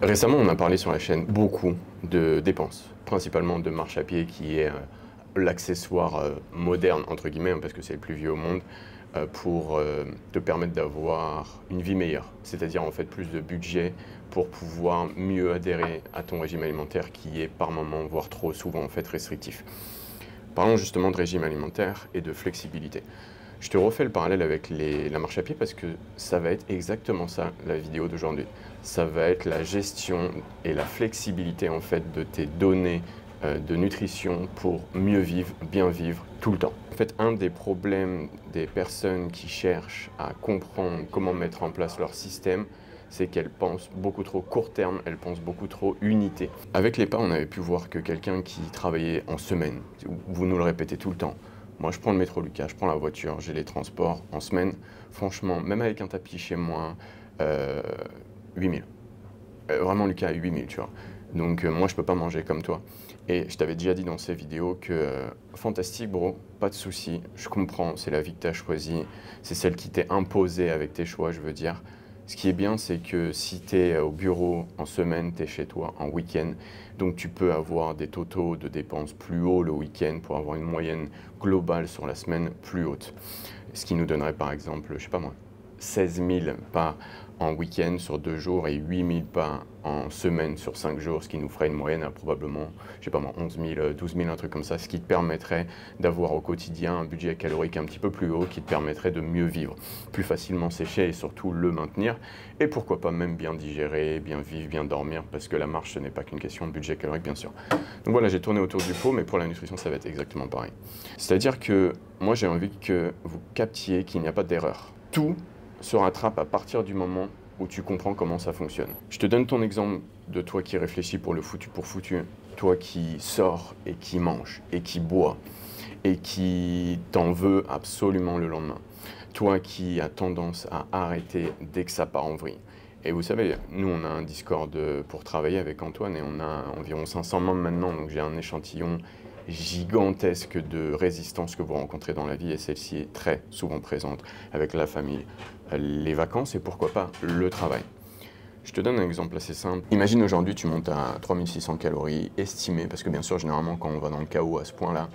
Récemment, on a parlé sur la chaîne beaucoup de dépenses, principalement de marche à pied qui est l'accessoire moderne, entre guillemets, hein, parce que c'est le plus vieux au monde, pour te permettre d'avoir une vie meilleure. C'est-à-dire en fait plus de budget pour pouvoir mieux adhérer à ton régime alimentaire qui est par moment, voire trop souvent en fait restrictif. Parlons justement de régime alimentaire et de flexibilité. Je te refais le parallèle avec la marche à pied parce que ça va être exactement ça, la vidéo d'aujourd'hui. Ça va être la gestion et la flexibilité en fait de tes données de nutrition pour mieux vivre, bien vivre tout le temps. En fait, un des problèmes des personnes qui cherchent à comprendre comment mettre en place leur système, c'est qu'elles pensent beaucoup trop court terme, elles pensent beaucoup trop unité. Avec les pas, on avait pu voir que quelqu'un qui travaillait en semaine, vous nous le répétez tout le temps, moi, je prends le métro Lucas, je prends la voiture, j'ai les transports en semaine. Franchement, même avec un tapis chez moi, 8000. Vraiment, Lucas, 8000, tu vois. Donc, moi, je peux pas manger comme toi. Et je t'avais déjà dit dans ces vidéos que fantastique, bro, pas de souci, je comprends, c'est la vie que tu as choisie, c'est celle qui t'est imposée avec tes choix, je veux dire. Ce qui est bien, c'est que si tu es au bureau en semaine, tu es chez toi en week-end, donc tu peux avoir des totaux de dépenses plus hauts le week-end pour avoir une moyenne globale sur la semaine plus haute. Ce qui nous donnerait par exemple, je sais pas moi, 16 000 pas en week-end sur 2 jours et 8 000 pas en semaine sur 5 jours, ce qui nous ferait une moyenne à probablement, je sais pas moi, 11 000, 12 000, un truc comme ça, ce qui te permettrait d'avoir au quotidien un budget calorique un petit peu plus haut, qui te permettrait de mieux vivre, plus facilement sécher et surtout le maintenir, et pourquoi pas même bien digérer, bien vivre, bien dormir, parce que la marche, ce n'est pas qu'une question de budget calorique, bien sûr. Donc voilà, j'ai tourné autour du pot, mais pour la nutrition, ça va être exactement pareil. C'est-à-dire que moi, j'ai envie que vous captiez qu'il n'y a pas d'erreur. Tout se rattrape à partir du moment où tu comprends comment ça fonctionne. Je te donne ton exemple de toi qui réfléchis pour le foutu pour foutu, toi qui sors et qui mange et qui boit et qui t'en veux absolument le lendemain. Toi qui as tendance à arrêter dès que ça part en vrille. Et vous savez, nous on a un Discord pour travailler avec Antoine et on a environ 500 membres maintenant, donc j'ai un échantillon gigantesque de résistance que vous rencontrez dans la vie et celle-ci est très souvent présente avec la famille, les vacances et pourquoi pas le travail. Je te donne un exemple assez simple. Imagine aujourd'hui tu montes à 3600 calories estimées, parce que bien sûr généralement quand on va dans le chaos à ce point-là,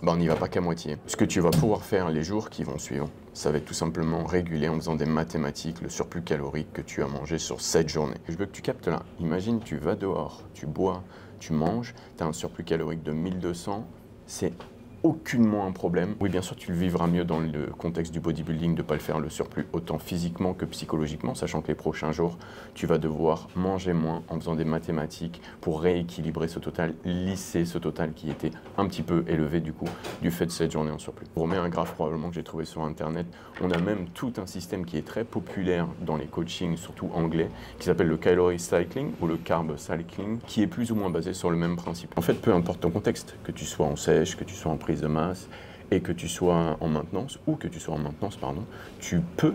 ben, on n'y va pas qu'à moitié. Ce que tu vas pouvoir faire les jours qui vont suivre, ça va être tout simplement réguler en faisant des mathématiques le surplus calorique que tu as mangé sur cette journée. Je veux que tu captes là. Imagine tu vas dehors, tu bois, tu manges, tu as un surplus calorique de 1200, c'est aucunement un problème. Oui, bien sûr, tu le vivras mieux dans le contexte du bodybuilding, de ne pas le faire le surplus autant physiquement que psychologiquement, sachant que les prochains jours, tu vas devoir manger moins en faisant des mathématiques pour rééquilibrer ce total, lisser ce total qui était un petit peu élevé du coup, du fait de cette journée en surplus. Je vous remets un graphe probablement que j'ai trouvé sur Internet. On a même tout un système qui est très populaire dans les coachings, surtout anglais, qui s'appelle le calorie cycling ou le carb cycling, qui est plus ou moins basé sur le même principe. En fait, peu importe ton contexte, que tu sois en sèche, que tu sois en prise de masse et que tu sois en maintenance ou que tu sois en maintenance, pardon, tu peux,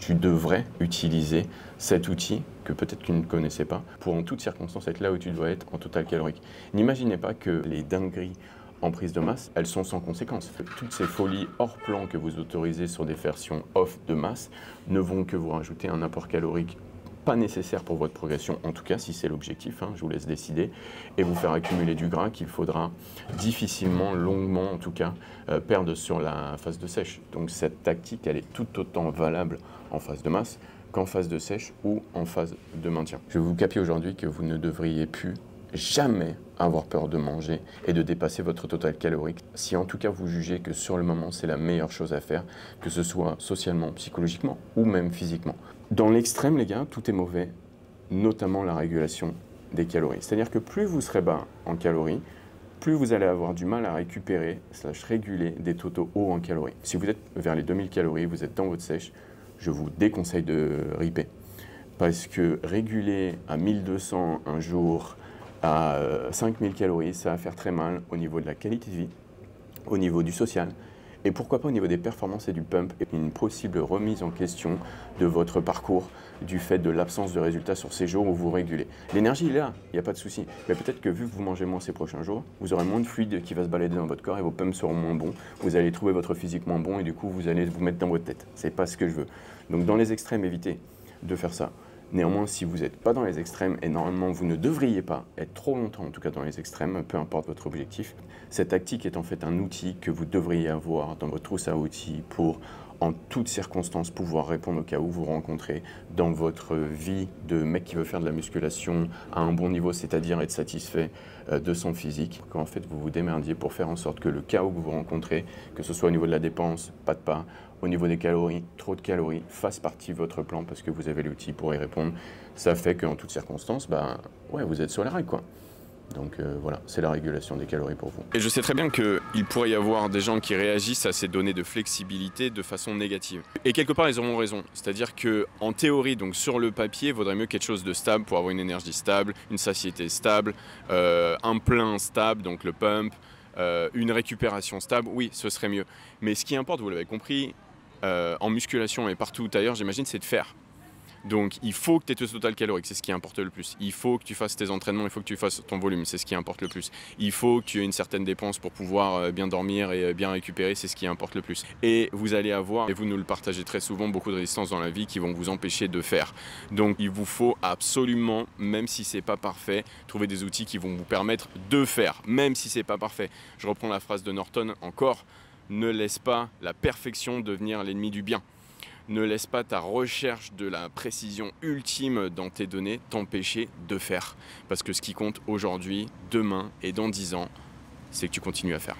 tu devrais utiliser cet outil que peut-être tu ne connaissais pas pour en toutes circonstances être là où tu dois être en total calorique. N'imaginez pas que les dingueries en prise de masse, elles sont sans conséquence. Toutes ces folies hors plan que vous autorisez sur des versions off de masse ne vont que vous rajouter un apport calorique pas nécessaire pour votre progression, en tout cas si c'est l'objectif, hein, je vous laisse décider, et vous faire accumuler du gras qu'il faudra difficilement, longuement en tout cas, perdre sur la phase de sèche. Donc cette tactique, elle est tout autant valable en phase de masse qu'en phase de sèche ou en phase de maintien. Je vous capis aujourd'hui que vous ne devriez plus jamais avoir peur de manger et de dépasser votre total calorique. Si en tout cas vous jugez que sur le moment c'est la meilleure chose à faire, que ce soit socialement, psychologiquement ou même physiquement. Dans l'extrême les gars, tout est mauvais, notamment la régulation des calories. C'est-à-dire que plus vous serez bas en calories, plus vous allez avoir du mal à récupérer / réguler des totaux hauts en calories. Si vous êtes vers les 2000 calories, vous êtes dans votre sèche, je vous déconseille de riper. Parce que réguler à 1200 un jour, à 5000 calories, ça va faire très mal au niveau de la qualité de vie, au niveau du social, et pourquoi pas au niveau des performances et du pump, et une possible remise en question de votre parcours du fait de l'absence de résultats sur ces jours où vous régulez. L'énergie est là, il n'y a pas de souci, mais peut-être que vu que vous mangez moins ces prochains jours, vous aurez moins de fluide qui va se balader dans votre corps et vos pumps seront moins bons, vous allez trouver votre physique moins bon et du coup vous allez vous mettre dans votre tête. C'est pas ce que je veux. Donc dans les extrêmes, évitez de faire ça. Néanmoins, si vous n'êtes pas dans les extrêmes, et normalement vous ne devriez pas être trop longtemps en tout cas dans les extrêmes, peu importe votre objectif, cette tactique est en fait un outil que vous devriez avoir dans votre trousse à outils pour en toutes circonstances pouvoir répondre au cas où vous rencontrez dans votre vie de mec qui veut faire de la musculation à un bon niveau, c'est-à-dire être satisfait de son physique. Qu'en fait vous vous démerdiez pour faire en sorte que le chaos que vous rencontrez, que ce soit au niveau de la dépense, pas de pas, au niveau des calories, trop de calories, fasse partie de votre plan parce que vous avez l'outil pour y répondre. Ça fait qu'en toutes circonstances, ouais, vous êtes sur les rails, quoi. Donc voilà, c'est la régulation des calories pour vous. Et je sais très bien qu'il pourrait y avoir des gens qui réagissent à ces données de flexibilité de façon négative. Et quelque part, ils auront raison. C'est-à-dire qu'en théorie, donc sur le papier, il vaudrait mieux quelque chose de stable pour avoir une énergie stable, une satiété stable, un plein stable, donc le pump, une récupération stable. Oui, ce serait mieux. Mais ce qui importe, vous l'avez compris, en musculation et partout ailleurs, j'imagine, c'est de faire. Donc il faut que tu aies ce total calorique, c'est ce qui importe le plus. Il faut que tu fasses tes entraînements, il faut que tu fasses ton volume, c'est ce qui importe le plus. Il faut que tu aies une certaine dépense pour pouvoir bien dormir et bien récupérer, c'est ce qui importe le plus. Et vous allez avoir, et vous nous le partagez très souvent, beaucoup de résistances dans la vie qui vont vous empêcher de faire. Donc il vous faut absolument, même si c'est pas parfait, trouver des outils qui vont vous permettre de faire, même si c'est pas parfait. Je reprends la phrase de Norton encore, ne laisse pas la perfection devenir l'ennemi du bien. Ne laisse pas ta recherche de la précision ultime dans tes données t'empêcher de faire. Parce que ce qui compte aujourd'hui, demain et dans 10 ans, c'est que tu continues à faire.